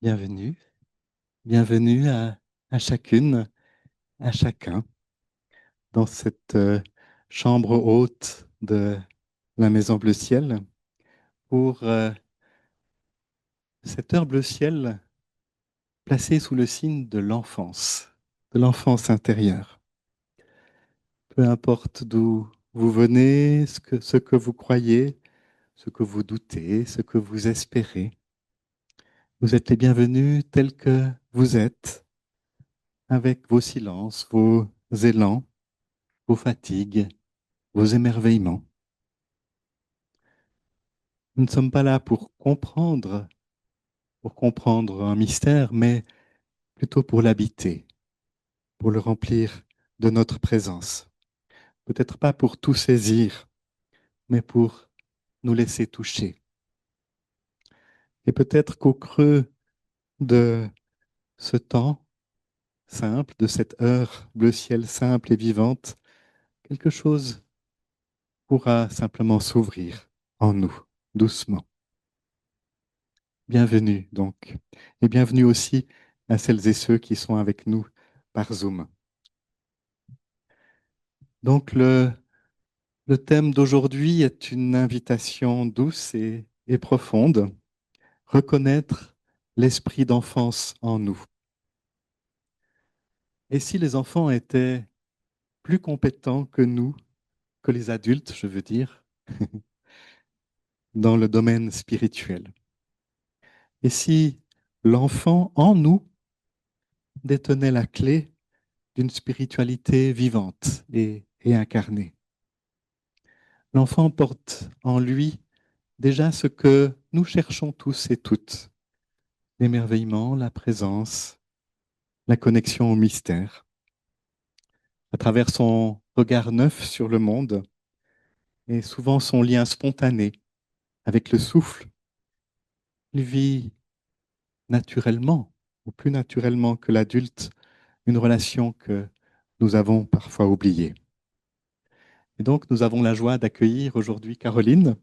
Bienvenue, bienvenue à chacune, à chacun dans cette chambre haute de la Maison Bleu Ciel pour cette heure bleu ciel placée sous le signe de l'enfance intérieure. Peu importe d'où vous venez, ce que vous croyez, ce que vous doutez, ce que vous espérez, vous êtes les bienvenus tels que vous êtes, avec vos silences, vos élans, vos fatigues, vos émerveillements. Nous ne sommes pas là pour comprendre un mystère, mais plutôt pour l'habiter, pour le remplir de notre présence. Peut-être pas pour tout saisir, mais pour nous laisser toucher. Et peut-être qu'au creux de ce temps simple, de cette heure bleu ciel simple et vivante, quelque chose pourra simplement s'ouvrir en nous, doucement. Bienvenue donc, et bienvenue aussi à celles et ceux qui sont avec nous par Zoom. Donc le thème d'aujourd'hui est une invitation douce et profonde, reconnaître l'esprit d'enfance en nous. Et si les enfants étaient plus compétents que nous, que les adultes, je veux dire, dans le domaine spirituel? Et si l'enfant en nous détenait la clé d'une spiritualité vivante et incarnée? L'enfant porte en lui déjà ce que nous cherchons tous et toutes: l'émerveillement, la présence, la connexion au mystère. À travers son regard neuf sur le monde et souvent son lien spontané avec le souffle, il vit naturellement, ou plus naturellement que l'adulte, une relation que nous avons parfois oubliée. Et donc nous avons la joie d'accueillir aujourd'hui Caroline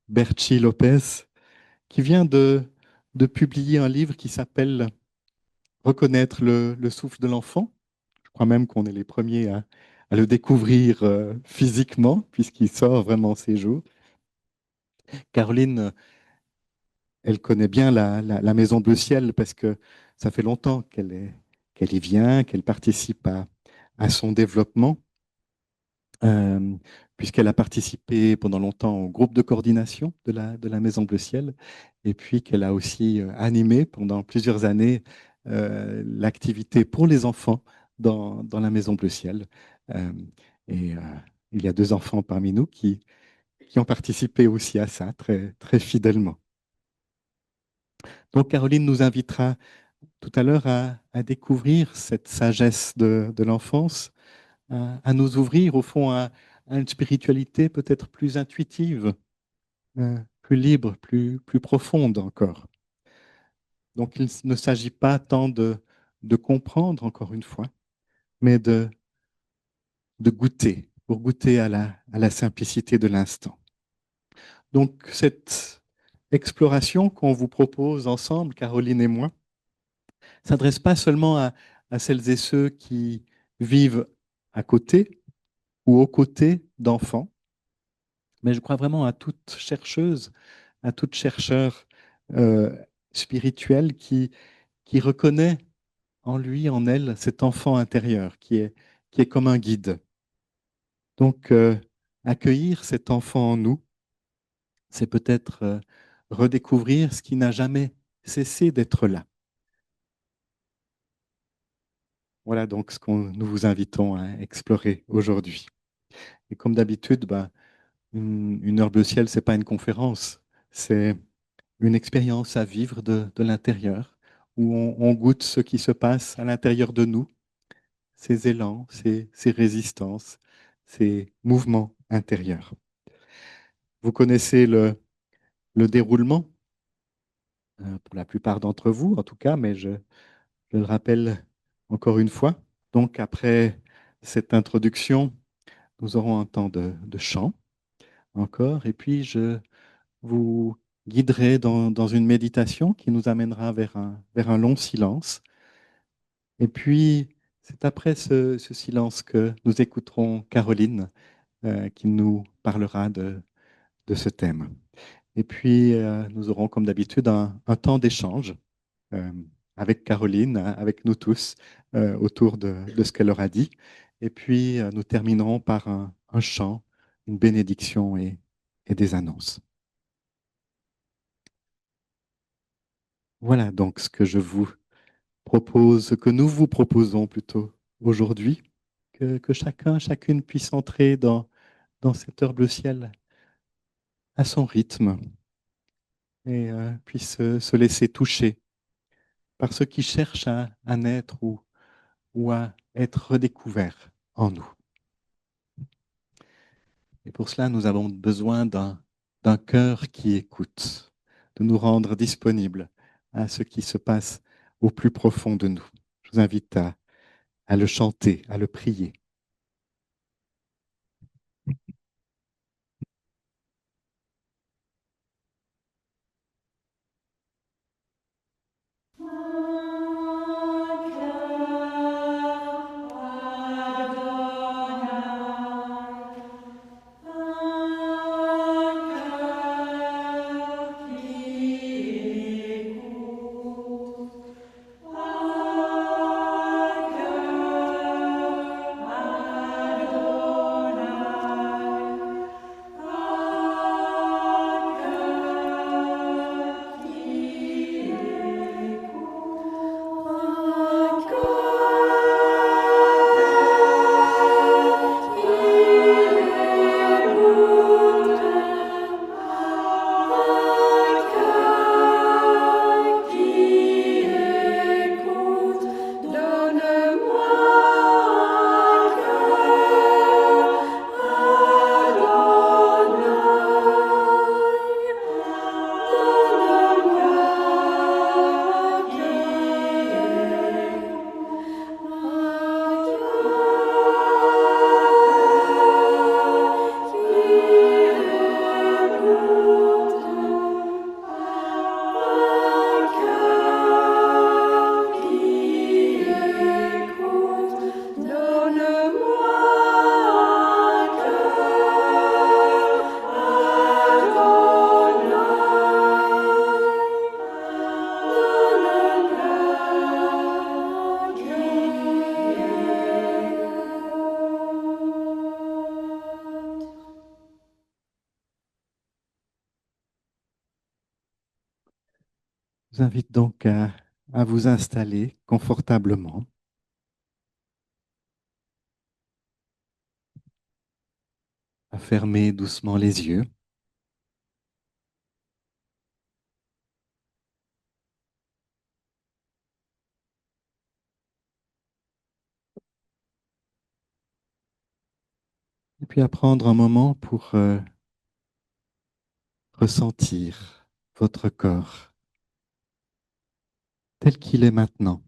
Berchi Lopez, qui vient de publier un livre qui s'appelle Reconnaître le souffle de l'enfant. Je crois même qu'on est les premiers à le découvrir physiquement, puisqu'il sort vraiment ces jours. Caroline, elle connaît bien la Maison Bleu Ciel parce que ça fait longtemps qu'elle y vient, qu'elle participe à son développement, euh, puisqu'elle a participé pendant longtemps au groupe de coordination de la Maison Bleu Ciel, et puis qu'elle a aussi animé pendant plusieurs années l'activité pour les enfants dans la Maison Bleu Ciel. Euh, et il y a deux enfants parmi nous qui ont participé aussi à ça très, très fidèlement. Donc Caroline nous invitera tout à l'heure à découvrir cette sagesse de l'enfance, à nous ouvrir au fond à une spiritualité peut-être plus intuitive, plus libre, plus profonde encore. Donc il ne s'agit pas tant de comprendre, encore une fois, mais de goûter, pour goûter à la simplicité de l'instant. Donc cette exploration qu'on vous propose ensemble, Caroline et moi, s'adresse pas seulement à celles et ceux qui vivent à côté ou aux côtés d'enfants, mais je crois vraiment à toute chercheuse, à toute chercheur euh, spirituel qui reconnaît en lui, en elle, cet enfant intérieur qui est comme un guide. Donc, accueillir cet enfant en nous, c'est peut-être redécouvrir ce qui n'a jamais cessé d'être là. Voilà donc ce que nous vous invitons à explorer aujourd'hui. Et comme d'habitude, bah, une heure bleu ciel, c'est pas une conférence, c'est une expérience à vivre de l'intérieur, où on goûte ce qui se passe à l'intérieur de nous, ces élans, ces résistances, ces mouvements intérieurs. Vous connaissez le déroulement, pour la plupart d'entre vous en tout cas, mais je le rappelle encore une fois. Donc après cette introduction, nous aurons un temps de chant encore, et puis je vous guiderai dans une méditation qui nous amènera vers un long silence. Et puis, c'est après ce silence que nous écouterons Caroline qui nous parlera de ce thème. Et puis, nous aurons comme d'habitude un temps d'échange euh, avec Caroline, avec nous tous, autour de ce qu'elle aura dit. Et puis, nous terminerons par un chant, une bénédiction et des annonces. Voilà donc ce que je vous propose, ce que nous vous proposons plutôt aujourd'hui, que chacun, chacune puisse entrer dans cette heure bleu ciel à son rythme et puisse se laisser toucher par ceux qui cherchent à naître ou à être redécouverts en nous. Et pour cela, nous avons besoin d'un cœur qui écoute, de nous rendre disponibles à ce qui se passe au plus profond de nous. Je vous invite à le chanter, à le prier. Je vous invite donc à vous installer confortablement, à fermer doucement les yeux. Et puis à prendre un moment pour ressentir votre corps tel qu'il est maintenant.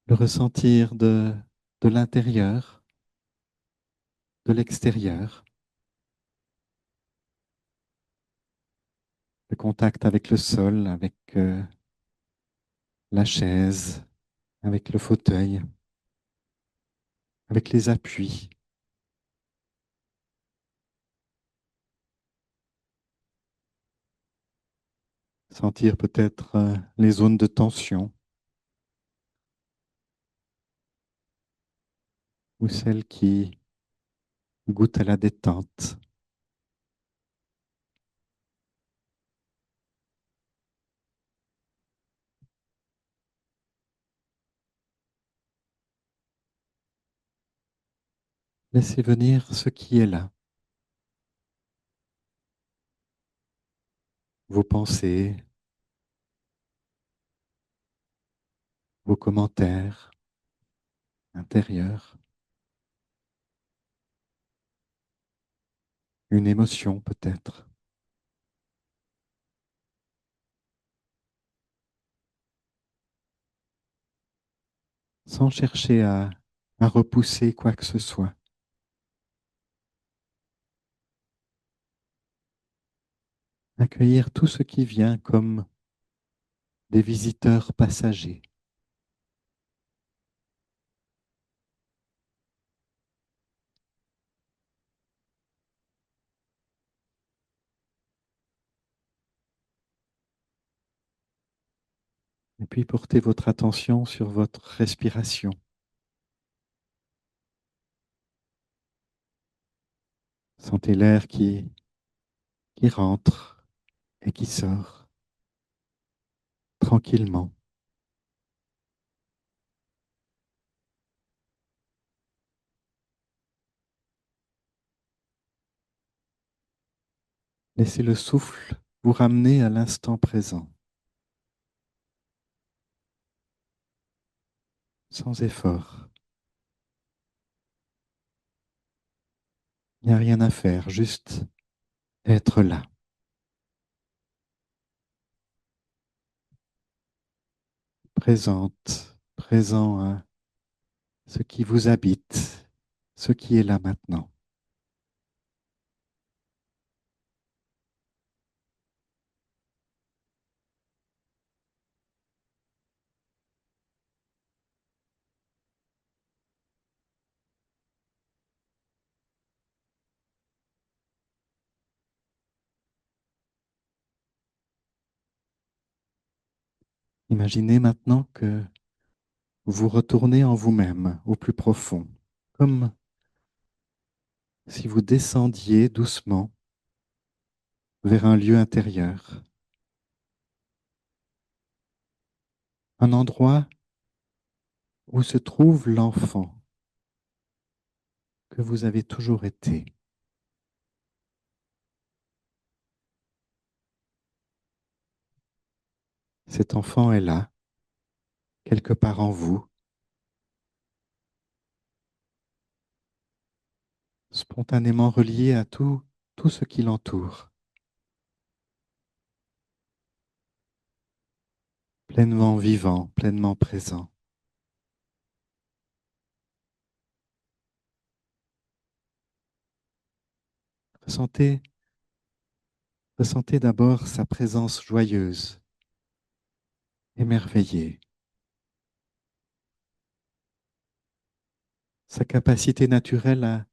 Le ressentir de l'intérieur, de l'extérieur, le contact avec le sol, avec la chaise, avec le fauteuil, avec les appuis. Sentir peut-être les zones de tension ou celles qui goûtent à la détente. Laissez venir ce qui est là, vos pensées, vos commentaires intérieurs, une émotion peut-être. Sans chercher à repousser quoi que ce soit. Accueillir tout ce qui vient comme des visiteurs passagers. Et puis portez votre attention sur votre respiration. Sentez l'air qui rentre et qui sort tranquillement. Laissez le souffle vous ramener à l'instant présent, sans effort. Il n'y a rien à faire, juste être là, présente, présent à ce qui vous habite, ce qui est là maintenant. Imaginez maintenant que vous retournez en vous-même, au plus profond, comme si vous descendiez doucement vers un lieu intérieur, un endroit où se trouve l'enfant que vous avez toujours été. Cet enfant est là, quelque part en vous, spontanément relié à tout ce qui l'entoure, pleinement vivant, pleinement présent. Ressentez, ressentez d'abord sa présence joyeuse, émerveillée, sa capacité naturelle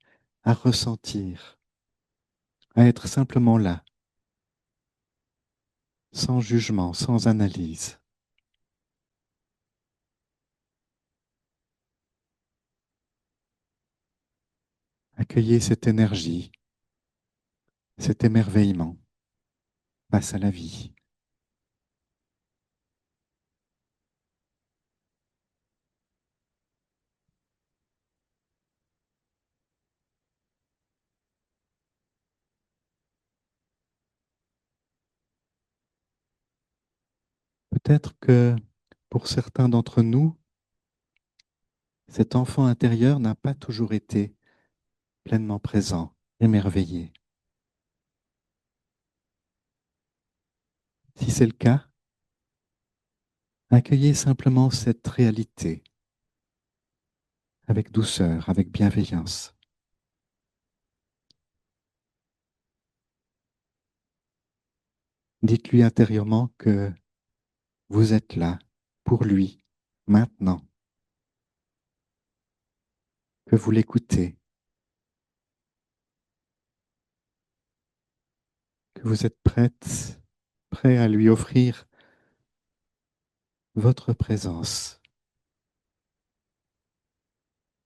à ressentir, à être simplement là, sans jugement, sans analyse. Accueillez cette énergie, cet émerveillement face à la vie. Peut-être que pour certains d'entre nous, cet enfant intérieur n'a pas toujours été pleinement présent, émerveillé. Si c'est le cas, accueillez simplement cette réalité avec douceur, avec bienveillance. Dites-lui intérieurement que vous êtes là pour lui, maintenant, que vous l'écoutez, que vous êtes prête, prêt à lui offrir votre présence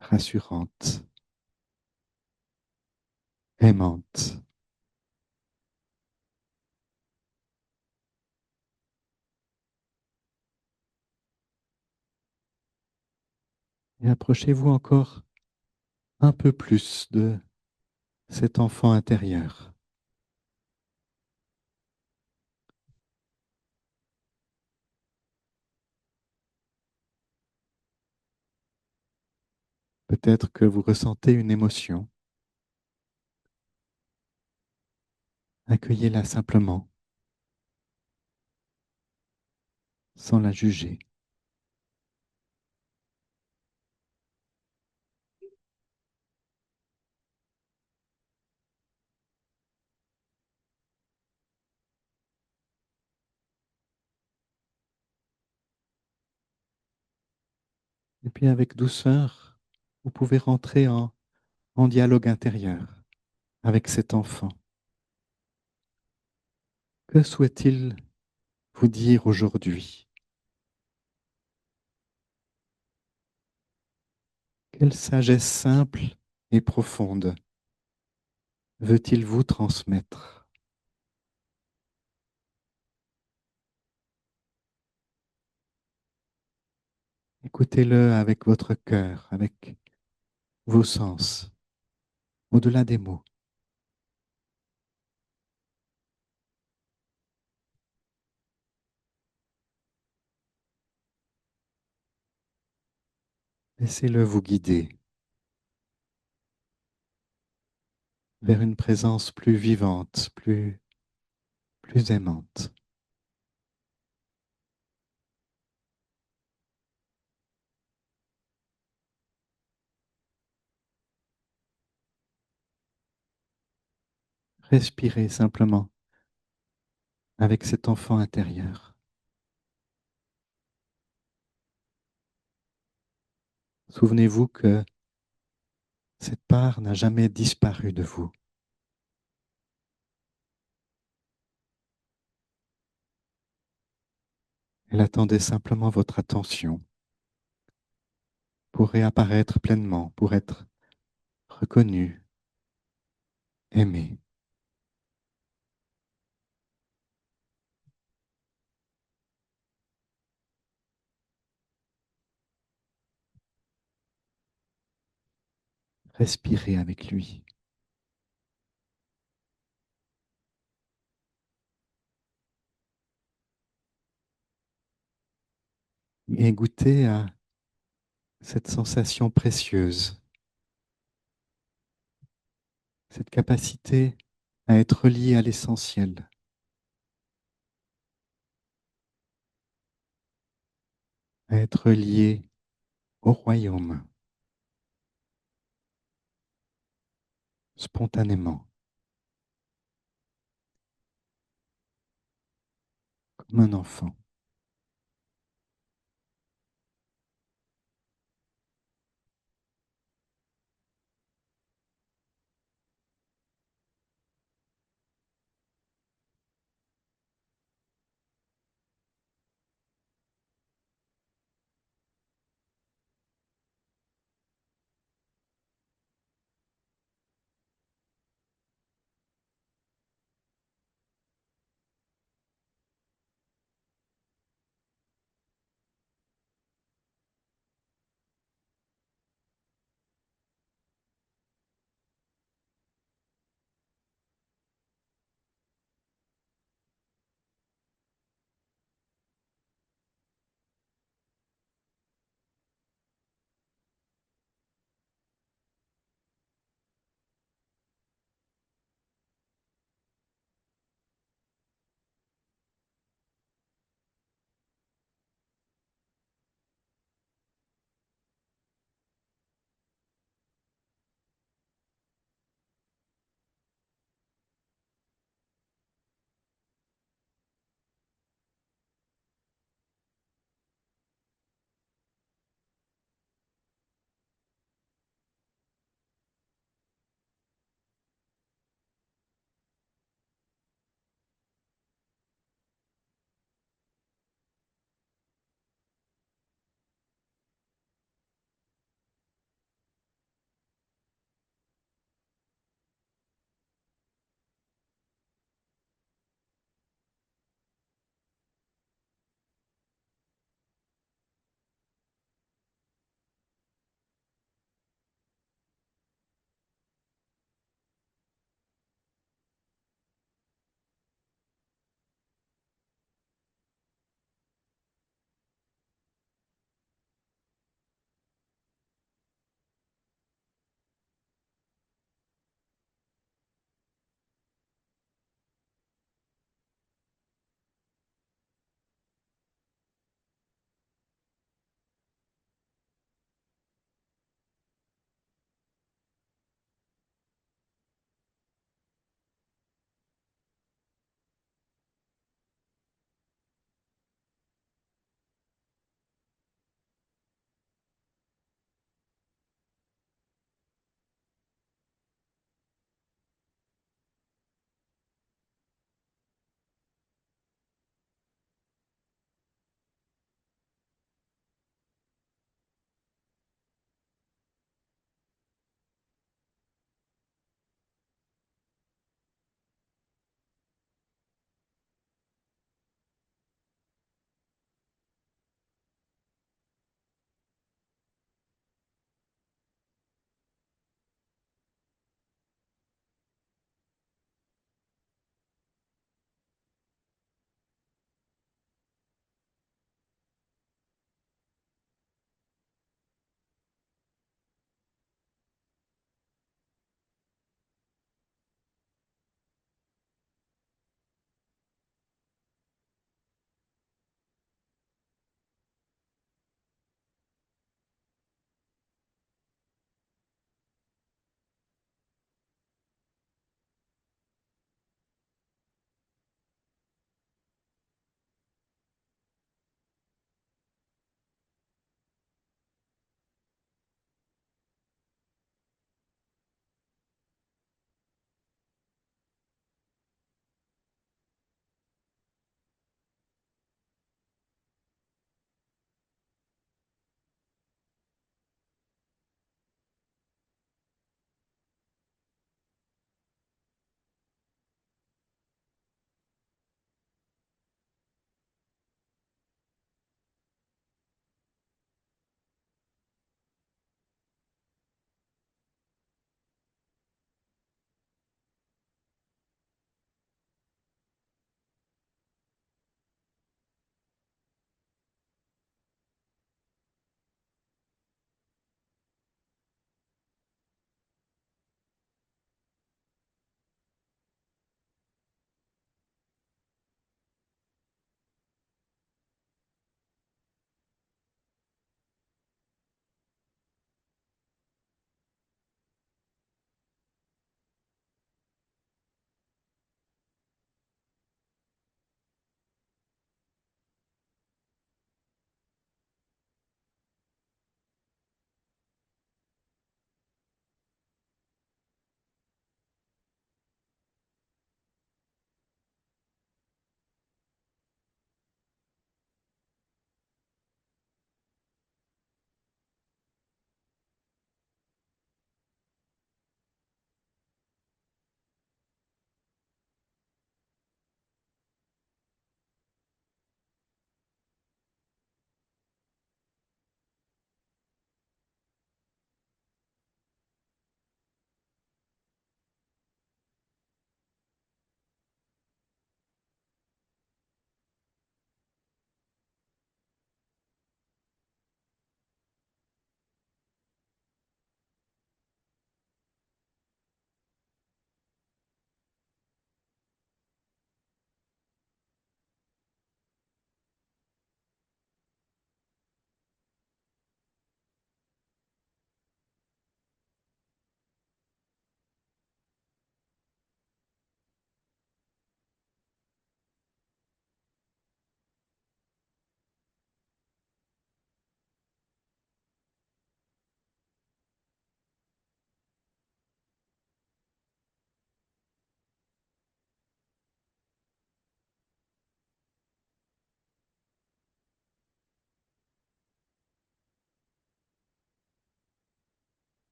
rassurante, aimante. Et approchez-vous encore un peu plus de cet enfant intérieur. Peut-être que vous ressentez une émotion. Accueillez-la simplement, sans la juger. puis avec douceur, vous pouvez rentrer en dialogue intérieur avec cet enfant. Que souhaite-t-il vous dire aujourd'hui? Quelle sagesse simple et profonde veut-il vous transmettre? Écoutez-le avec votre cœur, avec vos sens, au-delà des mots. Laissez-le vous guider vers une présence plus vivante, plus aimante. Respirez simplement avec cet enfant intérieur. Souvenez-vous que cette part n'a jamais disparu de vous. Elle attendait simplement votre attention pour réapparaître pleinement, pour être reconnue, aimée. Respirez avec lui et goûtez à cette sensation précieuse, cette capacité à être relié à l'essentiel, à être lié au royaume, spontanément, comme un enfant.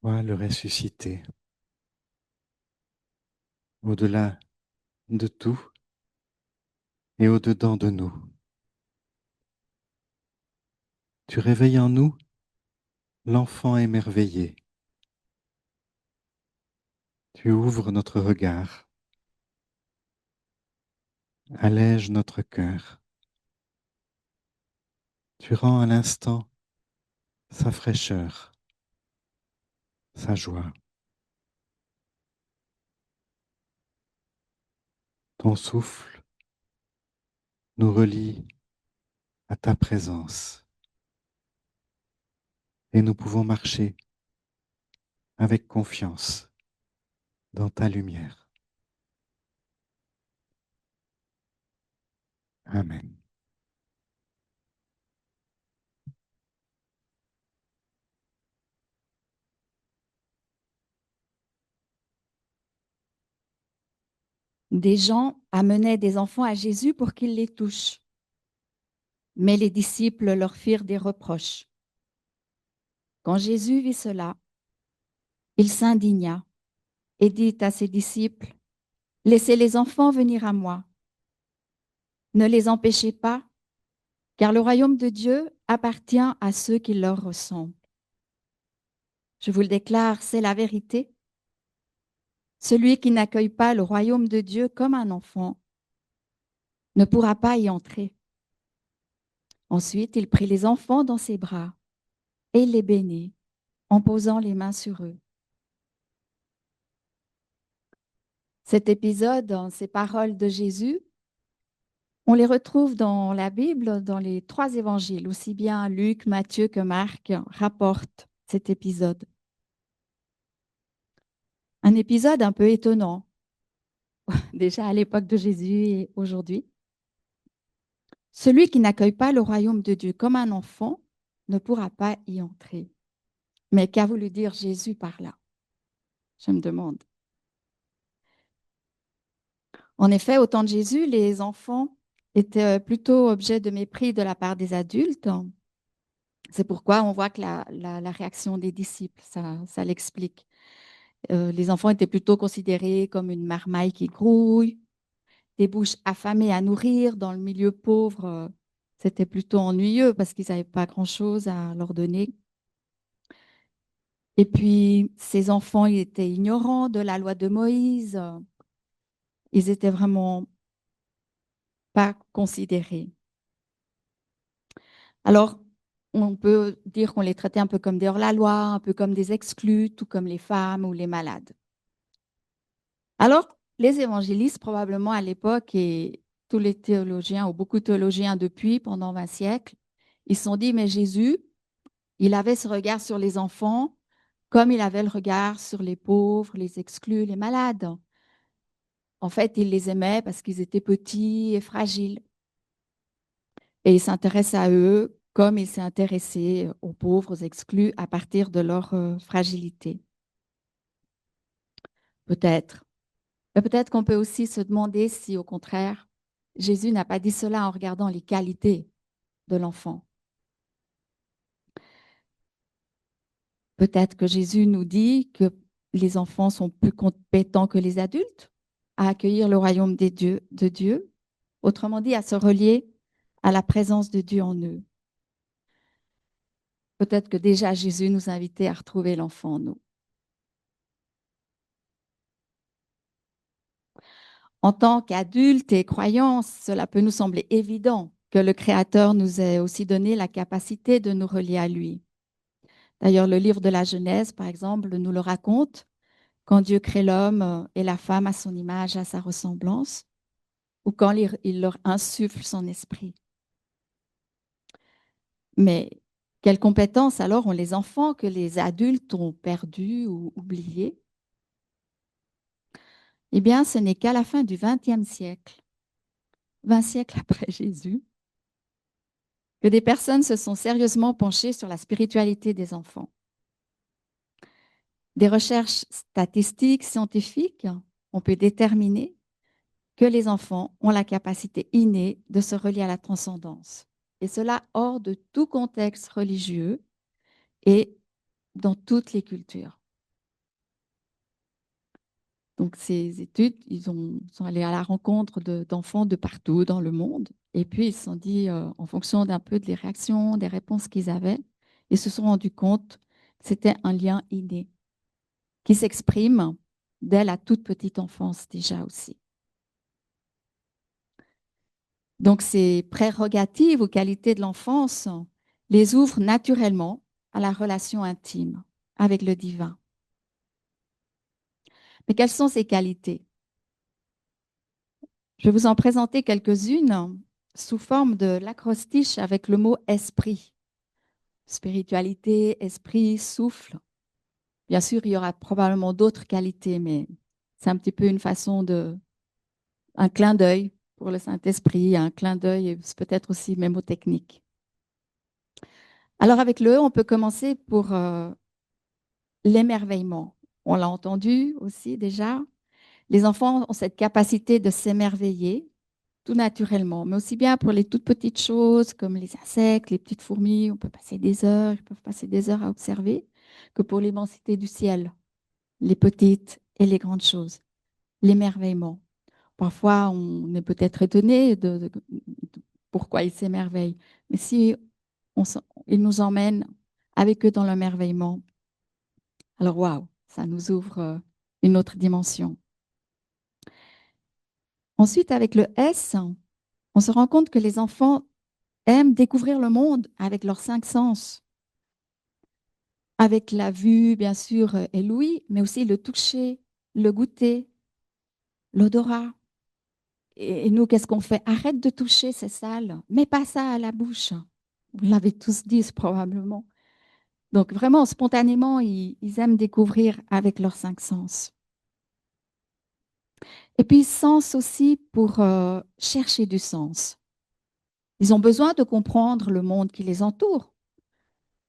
Toi, le ressuscité, au-delà de tout et au-dedans de nous. Tu réveilles en nous l'enfant émerveillé. Tu ouvres notre regard, allèges notre cœur. Tu rends à l'instant sa fraîcheur, sa joie. Ton souffle nous relie à ta présence et nous pouvons marcher avec confiance dans ta lumière. Amen. Des gens amenaient des enfants à Jésus pour qu'il les touche. Mais les disciples leur firent des reproches. Quand Jésus vit cela, il s'indigna et dit à ses disciples, « Laissez les enfants venir à moi. Ne les empêchez pas, car le royaume de Dieu appartient à ceux qui leur ressemblent. Je vous le déclare, c'est la vérité. Celui qui n'accueille pas le royaume de Dieu comme un enfant ne pourra pas y entrer. » Ensuite, il prit les enfants dans ses bras et les bénit en posant les mains sur eux. Cet épisode, ces paroles de Jésus, on les retrouve dans la Bible, dans les 3 évangiles, aussi bien Luc, Matthieu que Marc rapportent cet épisode. Un épisode un peu étonnant, déjà à l'époque de Jésus et aujourd'hui. Celui qui n'accueille pas le royaume de Dieu comme un enfant ne pourra pas y entrer. Mais qu'a voulu dire Jésus par là? Je me demande. En effet, au temps de Jésus, les enfants étaient plutôt objet de mépris de la part des adultes. C'est pourquoi on voit que la réaction des disciples, ça l'explique. Les enfants étaient plutôt considérés comme une marmaille qui grouille, des bouches affamées à nourrir. Dans le milieu pauvre, c'était plutôt ennuyeux parce qu'ils n'avaient pas grand-chose à leur donner. Et puis, ces enfants, ils étaient ignorants de la loi de Moïse. Ils étaient vraiment pas considérés. Alors, on peut dire qu'on les traitait un peu comme des hors-la-loi, un peu comme des exclus, tout comme les femmes ou les malades. Alors, les évangélistes, probablement à l'époque, et tous les théologiens, ou beaucoup de théologiens depuis, pendant 20 siècles, ils se sont dit, mais Jésus, il avait ce regard sur les enfants comme il avait le regard sur les pauvres, les exclus, les malades. En fait, il les aimait parce qu'ils étaient petits et fragiles. Et il s'intéresse à eux comme il s'est intéressé aux pauvres, aux exclus, à partir de leur fragilité. Peut-être. Mais peut-être qu'on peut aussi se demander si, au contraire, Jésus n'a pas dit cela en regardant les qualités de l'enfant. Peut-être que Jésus nous dit que les enfants sont plus compétents que les adultes à accueillir le royaume de Dieu, autrement dit, à se relier à la présence de Dieu en eux. Peut-être que déjà Jésus nous invitait à retrouver l'enfant en nous. En tant qu'adultes et croyants, cela peut nous sembler évident que le Créateur nous ait aussi donné la capacité de nous relier à lui. D'ailleurs, le livre de la Genèse, par exemple, nous le raconte quand Dieu crée l'homme et la femme à son image, à sa ressemblance, ou quand il leur insuffle son esprit. Mais quelles compétences alors ont les enfants que les adultes ont perdues ou oubliées? Eh bien, ce n'est qu'à la fin du XXe siècle, 20 siècles après Jésus, que des personnes se sont sérieusement penchées sur la spiritualité des enfants. Des recherches statistiques, scientifiques, on peut déterminer que les enfants ont la capacité innée de se relier à la transcendance. Et cela hors de tout contexte religieux et dans toutes les cultures. Donc, ces études, sont allés à la rencontre d'enfants de partout dans le monde. Et puis, ils se sont dit, en fonction d'un peu des réactions, des réponses qu'ils avaient, ils se sont rendus compte que c'était un lien inné qui s'exprime dès la toute petite enfance déjà aussi. Donc, ces prérogatives ou qualités de l'enfance les ouvrent naturellement à la relation intime avec le divin. Mais quelles sont ces qualités? Je vais vous en présenter quelques-unes sous forme de l'acrostiche avec le mot esprit. Spiritualité, esprit, souffle. Bien sûr, il y aura probablement d'autres qualités, mais c'est un petit peu une façon un clin d'œil pour le Saint-Esprit, un clin d'œil, c'est peut-être aussi mémotechnique. Alors avec le E, on peut commencer pour l'émerveillement. On l'a entendu aussi déjà. Les enfants ont cette capacité de s'émerveiller tout naturellement, mais aussi bien pour les toutes petites choses comme les insectes, les petites fourmis, on peut passer des heures, ils peuvent passer des heures à observer, que pour l'immensité du ciel, les petites et les grandes choses, l'émerveillement. Parfois, on est peut-être étonné de pourquoi ils s'émerveillent, mais si ils nous emmènent avec eux dans l'émerveillement, alors waouh, ça nous ouvre une autre dimension. Ensuite, avec le S, on se rend compte que les enfants aiment découvrir le monde avec leurs cinq sens, avec la vue, bien sûr, et l'ouïe, mais aussi le toucher, le goûter, l'odorat. Et nous, qu'est-ce qu'on fait? Arrête de toucher, c'est sale. Mets pas ça à la bouche. Vous l'avez tous dit probablement. Donc vraiment, spontanément, ils aiment découvrir avec leurs cinq sens. Et puis, sens aussi pour chercher du sens. Ils ont besoin de comprendre le monde qui les entoure.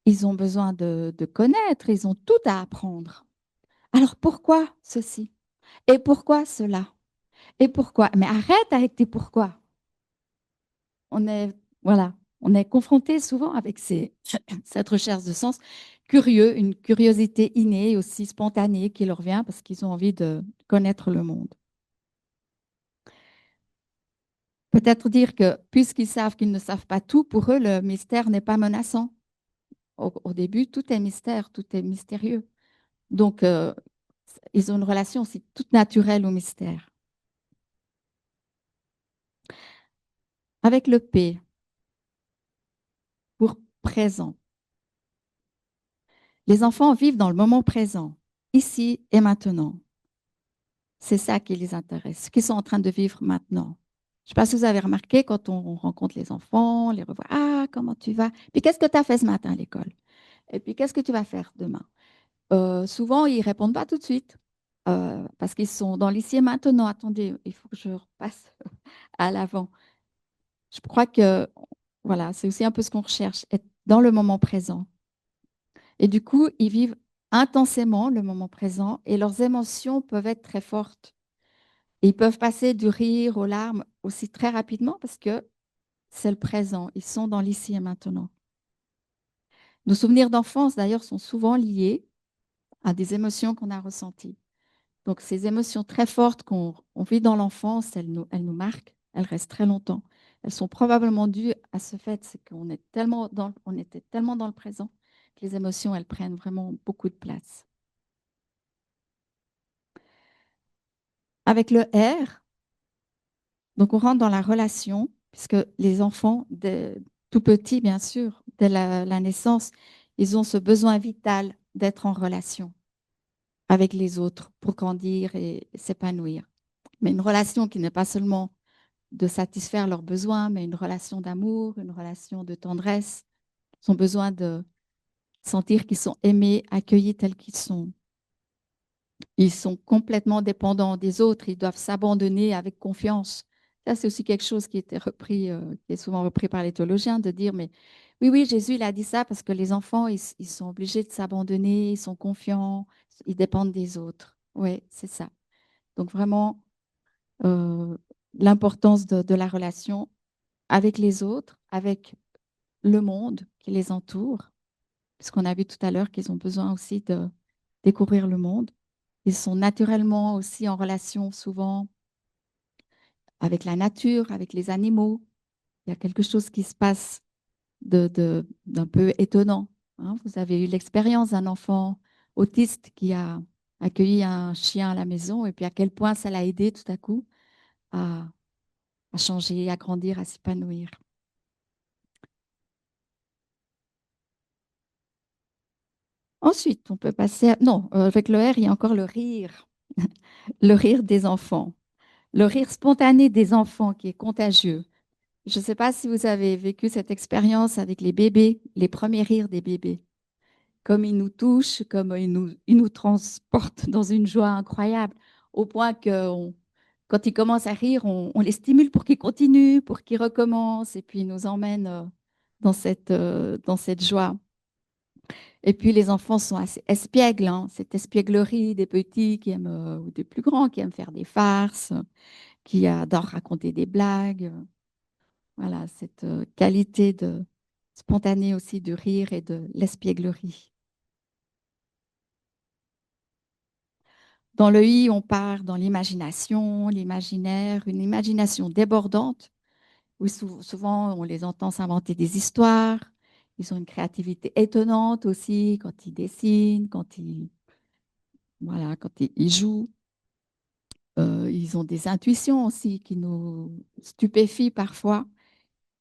Ils ont besoin de connaître. Ils ont tout à apprendre. Alors pourquoi ceci? Et pourquoi cela? Et pourquoi? Mais arrête avec tes pourquoi. On est, voilà, on est confronté souvent avec cette recherche de sens curieux, une curiosité innée, aussi spontanée qui leur vient parce qu'ils ont envie de connaître le monde. Peut-être dire que puisqu'ils savent qu'ils ne savent pas tout, pour eux, le mystère n'est pas menaçant. Au début, tout est mystère, tout est mystérieux. Donc, ils ont une relation aussi toute naturelle au mystère. Avec le P, pour présent. Les enfants vivent dans le moment présent, ici et maintenant. C'est ça qui les intéresse, ce qu'ils sont en train de vivre maintenant. Je ne sais pas si vous avez remarqué, quand on rencontre les enfants, on les revoit, ah, comment tu vas? Puis qu'est-ce que tu as fait ce matin à l'école? Et puis qu'est-ce que tu vas faire demain? Souvent, ils ne répondent pas tout de suite parce qu'ils sont dans l'ici et maintenant. Attendez, il faut que je repasse à l'avant. Je crois que voilà, c'est aussi un peu ce qu'on recherche, être dans le moment présent. Et du coup, ils vivent intensément le moment présent et leurs émotions peuvent être très fortes. Et ils peuvent passer du rire aux larmes aussi très rapidement parce que c'est le présent. Ils sont dans l'ici et maintenant. Nos souvenirs d'enfance, d'ailleurs, sont souvent liés à des émotions qu'on a ressenties. Donc, ces émotions très fortes qu'on vit dans l'enfance, elles nous marquent, elles restent très longtemps. Elles sont probablement dues à ce fait, c'est qu'on on était tellement dans le présent que les émotions, elles prennent vraiment beaucoup de place. Avec le R, donc on rentre dans la relation, puisque les enfants, tout petits, bien sûr, dès la naissance, ils ont ce besoin vital d'être en relation avec les autres pour grandir et s'épanouir. Mais une relation qui n'est pas seulement de satisfaire leurs besoins, mais une relation d'amour, une relation de tendresse. Ils ont besoin de sentir qu'ils sont aimés, accueillis tels qu'ils sont. Ils sont complètement dépendants des autres, ils doivent s'abandonner avec confiance. Ça, c'est aussi quelque chose qui était repris, qui est souvent repris par les théologiens, de dire, mais oui, oui, Jésus, il a dit ça parce que les enfants, ils sont obligés de s'abandonner, ils sont confiants, ils dépendent des autres. Oui, c'est ça. Donc vraiment, euh, l'importance de la relation avec les autres, avec le monde qui les entoure, puisqu'on a vu tout à l'heure qu'ils ont besoin aussi de découvrir le monde. Ils sont naturellement aussi en relation souvent avec la nature, avec les animaux. Il y a quelque chose qui se passe d'un peu étonnant, hein. Vous avez eu l'expérience d'un enfant autiste qui a accueilli un chien à la maison et puis à quel point ça l'a aidé tout à coup à, à changer, à grandir, à s'épanouir. Ensuite, on peut passer à... Non, avec le R, il y a encore le rire. Le rire des enfants. Le rire spontané des enfants qui est contagieux. Je ne sais pas si vous avez vécu cette expérience avec les bébés, les premiers rires des bébés. Comme ils nous touchent, comme ils nous transportent dans une joie incroyable, au point que quand ils commencent à rire, on les stimule pour qu'ils continuent, pour qu'ils recommencent, et puis ils nous emmènent dans cette joie. Et puis les enfants sont assez espiègles, hein, cette espièglerie des petits qui aiment, ou des plus grands qui aiment faire des farces, qui adorent raconter des blagues. Voilà, cette qualité de spontanée aussi du rire et de l'espièglerie. Dans le I, on part dans l'imagination, l'imaginaire, une imagination débordante, où souvent on les entend s'inventer des histoires. Ils ont une créativité étonnante aussi quand ils dessinent, voilà, ils jouent. Ils ont des intuitions aussi qui nous stupéfient parfois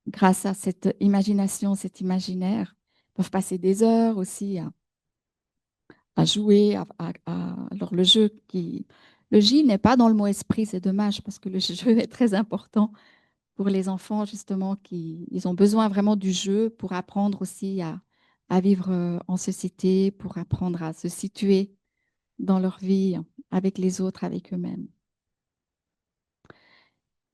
grâce à cette imagination, cet imaginaire. Ils peuvent passer des heures aussi à jouer. Alors le jeu qui... Le J n'est pas dans le mot esprit, c'est dommage parce que le jeu est très important pour les enfants justement qui ils ont besoin vraiment du jeu pour apprendre aussi à vivre en société, pour apprendre à se situer dans leur vie avec les autres, avec eux-mêmes.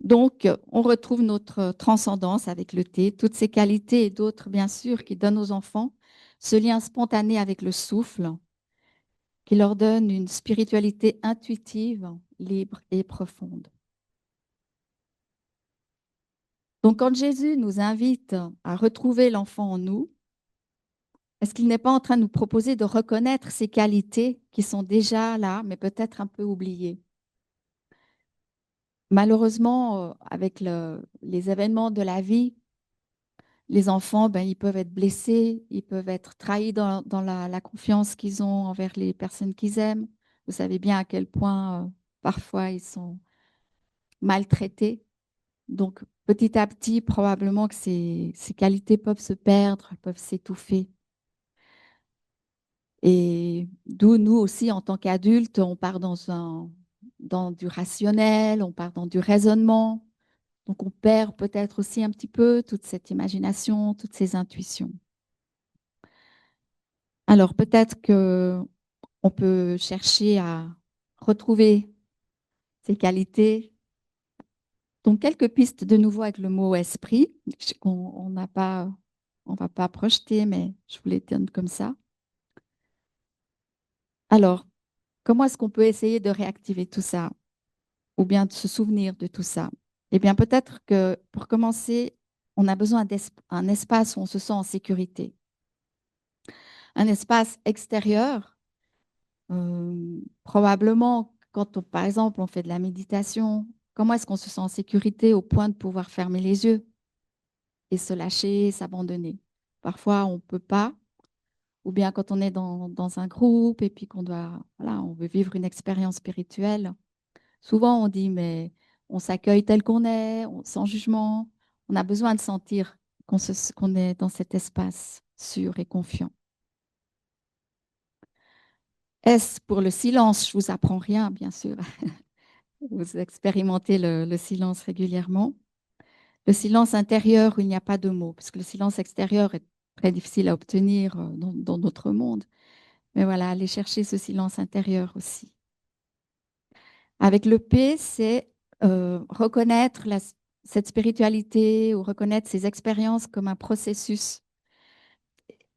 Donc, on retrouve notre transcendance avec le thé, toutes ces qualités et d'autres, bien sûr, qui donnent aux enfants ce lien spontané avec le souffle, qui leur donne une spiritualité intuitive, libre et profonde. Donc, quand Jésus nous invite à retrouver l'enfant en nous, est-ce qu'il n'est pas en train de nous proposer de reconnaître ces qualités qui sont déjà là, mais peut-être un peu oubliées? Malheureusement, avec les événements de la vie, les enfants, ben, ils peuvent être blessés, ils peuvent être trahis dans la confiance qu'ils ont envers les personnes qu'ils aiment. Vous savez bien à quel point parfois ils sont maltraités. Donc, petit à petit, probablement que ces qualités peuvent se perdre, peuvent s'étouffer. Et d'où nous aussi, en tant qu'adultes, on part dans du rationnel, on part dans du raisonnement. Donc, on perd peut-être aussi un petit peu toute cette imagination, toutes ces intuitions. Alors, peut-être que on peut chercher à retrouver ces qualités. Donc, quelques pistes de nouveau avec le mot esprit, on n'a pas, on va pas projeter, mais je voulais dire comme ça. Alors, comment est-ce qu'on peut essayer de réactiver tout ça ou bien de se souvenir de tout ça? Eh bien, peut-être que pour commencer, on a besoin d'un espace où on se sent en sécurité. Un espace extérieur, probablement quand, par exemple, on fait de la méditation, comment est-ce qu'on se sent en sécurité au point de pouvoir fermer les yeux et se lâcher, s'abandonner? Parfois, on ne peut pas, ou bien quand on est dans un groupe et puis qu'on doit, voilà, on veut vivre une expérience spirituelle. Souvent, on dit, mais on s'accueille tel qu'on est, sans jugement. On a besoin de sentir qu'on est dans cet espace sûr et confiant. Est-ce pour le silence? Je vous apprends rien, bien sûr. Vous expérimentez le silence régulièrement. Le silence intérieur où il n'y a pas de mots, parce que le silence extérieur est très difficile à obtenir dans notre monde. Mais voilà, aller chercher ce silence intérieur aussi. Avec le P, c'est reconnaître cette spiritualité ou reconnaître ces expériences comme un processus.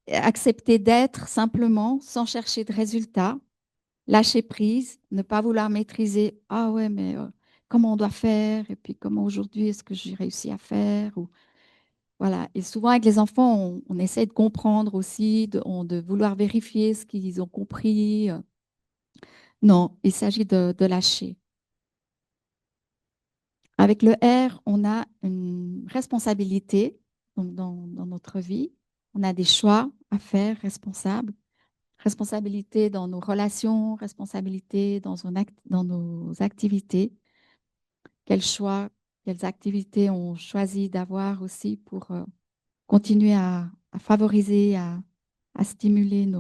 Accepter d'être simplement sans chercher de résultat, lâcher prise, ne pas vouloir maîtriser. Ah ouais, mais comment on doit faire? Et puis comment aujourd'hui est-ce que j'ai réussi à faire? Ou, voilà. Et souvent avec les enfants, on essaie de comprendre aussi, de vouloir vérifier ce qu'ils ont compris. Non, il s'agit de lâcher. Avec le R, on a une responsabilité donc dans notre vie. On a des choix à faire responsables. Responsabilité dans nos relations, responsabilité dans nos activités. Quels choix, quelles activités on choisit d'avoir aussi pour continuer à favoriser, à stimuler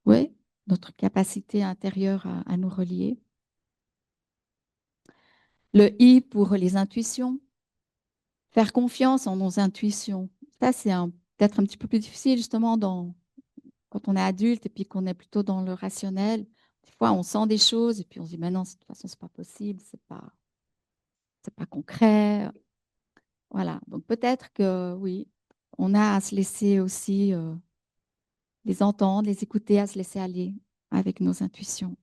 ouais, notre capacité intérieure à nous relier. Le I pour les intuitions, faire confiance en nos intuitions. Ça, c'est peut-être un petit peu plus difficile justement quand on est adulte et puis qu'on est plutôt dans le rationnel. Des fois, on sent des choses et puis on se dit, mais non, de toute façon, c'est pas possible, c'est pas concret. Voilà. Donc peut-être que oui, on a à se laisser aussi les entendre, les écouter, à se laisser aller avec nos intuitions.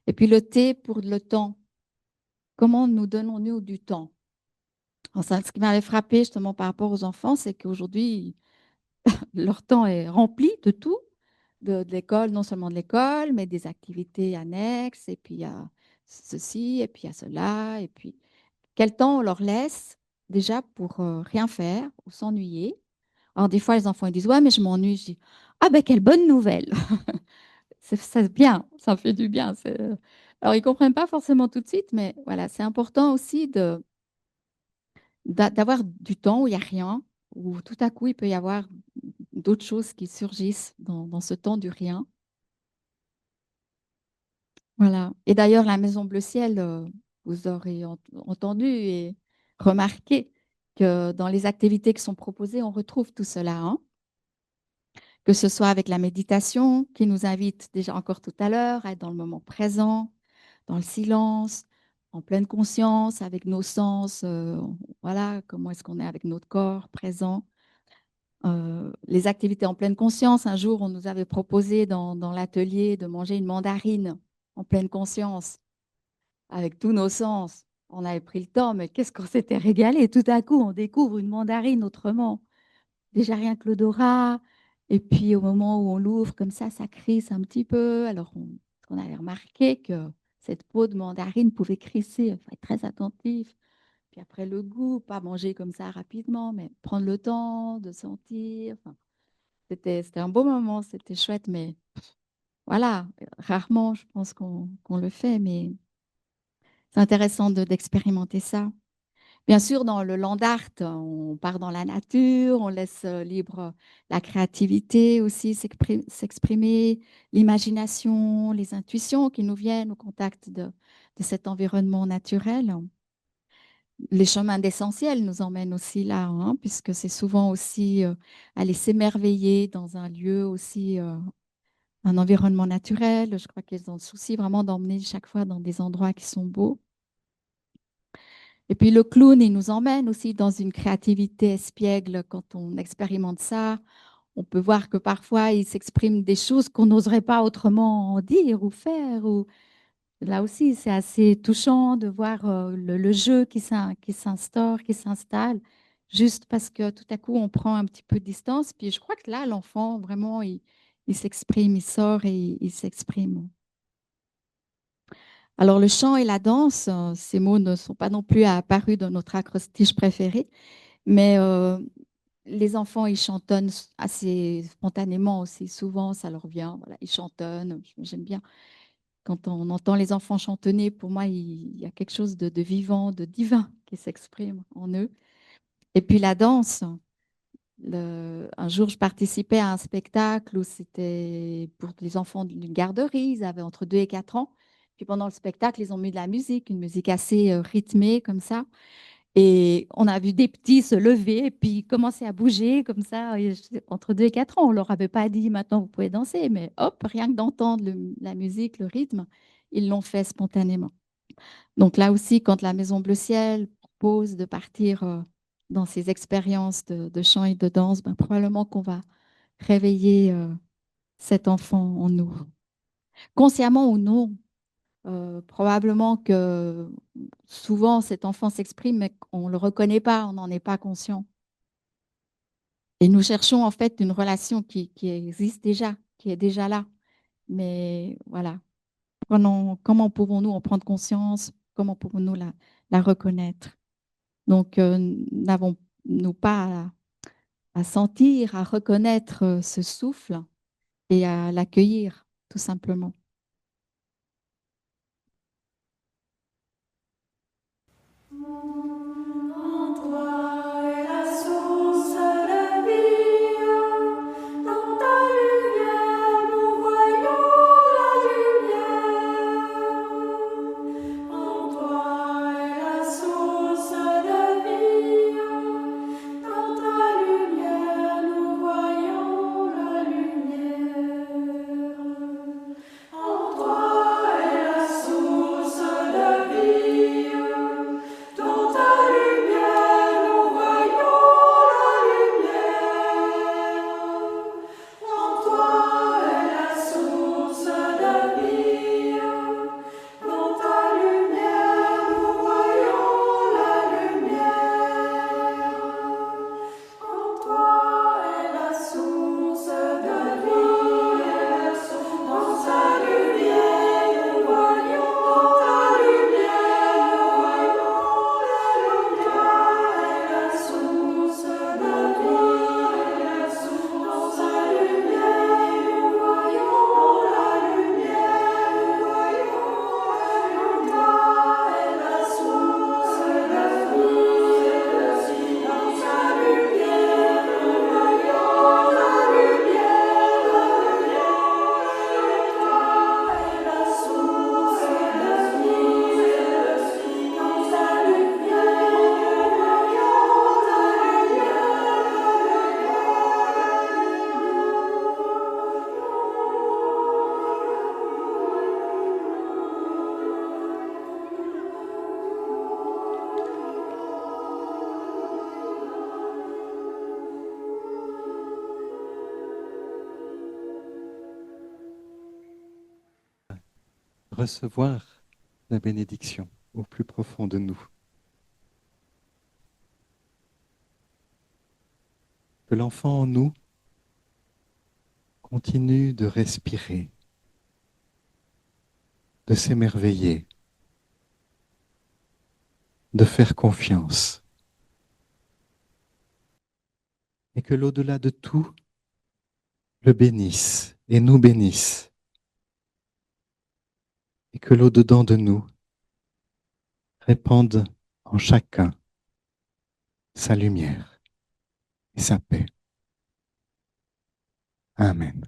Et puis le T pour le temps. Comment nous donnons-nous du temps? Alors, ça, ce qui m'avait frappé justement par rapport aux enfants, c'est qu'aujourd'hui, leur temps est rempli de tout, de l'école, non seulement de l'école, mais des activités annexes, et puis il y a ceci, et puis il y a cela, et puis quel temps on leur laisse déjà pour rien faire ou s'ennuyer. Alors des fois, les enfants ils disent, ouais, mais je m'ennuie. Je dis, ah ben quelle bonne nouvelle. C'est bien, ça fait du bien. Alors ils ne comprennent pas forcément tout de suite, mais voilà, c'est important aussi d'avoir du temps où il n'y a rien, où tout à coup il peut y avoir d'autres choses qui surgissent dans ce temps du rien. Voilà. Et d'ailleurs, la Maison Bleu Ciel, vous aurez entendu et remarqué que dans les activités qui sont proposées, on retrouve tout cela, hein. Que ce soit avec la méditation qui nous invite déjà encore tout à l'heure à être dans le moment présent, dans le silence, en pleine conscience, avec nos sens, voilà, comment est-ce qu'on est avec notre corps présent. Les activités en pleine conscience. Un jour, on nous avait proposé dans l'atelier de manger une mandarine en pleine conscience, avec tous nos sens. On avait pris le temps, mais qu'est-ce qu'on s'était régalé. Tout à coup, on découvre une mandarine autrement. Déjà rien que l'odorat. Et puis au moment où on l'ouvre, comme ça crisse un petit peu. Alors on avait remarqué que cette peau de mandarine pouvait crisser. Il faut être très attentif. Puis après le goût, pas manger comme ça rapidement, mais prendre le temps de sentir. Enfin, c'était un beau moment, c'était chouette, mais voilà, rarement je pense qu'on le fait, mais c'est intéressant d'expérimenter ça. Bien sûr, dans le land art, on part dans la nature, on laisse libre la créativité aussi s'exprimer, l'imagination, les intuitions qui nous viennent au contact de cet environnement naturel. Les chemins d'essentiel nous emmènent aussi là, hein, puisque c'est souvent aussi aller s'émerveiller dans un lieu aussi, un environnement naturel. Je crois qu'ils ont le souci vraiment d'emmener chaque fois dans des endroits qui sont beaux. Et puis le clown, il nous emmène aussi dans une créativité espiègle quand on expérimente ça. On peut voir que parfois, il s'exprime des choses qu'on n'oserait pas autrement dire ou faire. Là aussi, c'est assez touchant de voir le jeu qui s'instaure, qui s'installe, juste parce que tout à coup, on prend un petit peu de distance. Puis je crois que là, l'enfant, vraiment, il s'exprime, il sort et il s'exprime. Alors, le chant et la danse, ces mots ne sont pas non plus apparus dans notre acrostiche préféré, mais les enfants, ils chantonnent assez spontanément aussi. Souvent, ça leur vient. Voilà, ils chantonnent. J'aime bien. Quand on entend les enfants chantonner, pour moi, il y a quelque chose de vivant, de divin qui s'exprime en eux. Et puis la danse. Un jour, je participais à un spectacle où c'était pour les enfants d'une garderie. Ils avaient entre 2 et 4 ans. Puis pendant le spectacle, ils ont mis de la musique, une musique assez rythmée comme ça. Et on a vu des petits se lever et puis commencer à bouger comme ça. Entre 2 et 4 ans, on leur avait pas dit maintenant vous pouvez danser, mais hop, rien que d'entendre la musique, le rythme, ils l'ont fait spontanément. Donc là aussi, quand la Maison Bleu Ciel propose de partir dans ces expériences de chant et de danse, ben, probablement qu'on va réveiller cet enfant en nous. Consciemment ou non, probablement que souvent cet enfant s'exprime, mais on ne le reconnaît pas, on n'en est pas conscient. Et nous cherchons en fait une relation qui existe déjà, qui est déjà là. Mais voilà, comment pouvons-nous en prendre conscience? Comment pouvons-nous la reconnaître? Donc, n'avons-nous pas à sentir, à reconnaître ce souffle et à l'accueillir, tout simplement. En toi est la source de vie, dans ta lumière nous voyons la lumière. En toi est la source de vie, dans ta lumière nous voyons la lumière. En toi est la source de vie. Dans ta lumière, nous voyons la lumière. En toi est la source de vie. Dans ta lumière, nous voyons la lumière. En toi est la source de vie. Dans ta lumière, nous voyons ta lumière. La source de vie, dans sa lumière, nous voyons la lumière, nous voyons toi est la source de vie, dans sa lumière, nous voyons la lumière, toi est la source de vie, dans sa lumière. Recevoir la bénédiction au plus profond de nous. Que l'enfant en nous continue de respirer, de s'émerveiller, de faire confiance. Et que l'au-delà de tout, le bénisse et nous bénisse. Et que l'au-dedans de nous répande en chacun sa lumière et sa paix. Amen.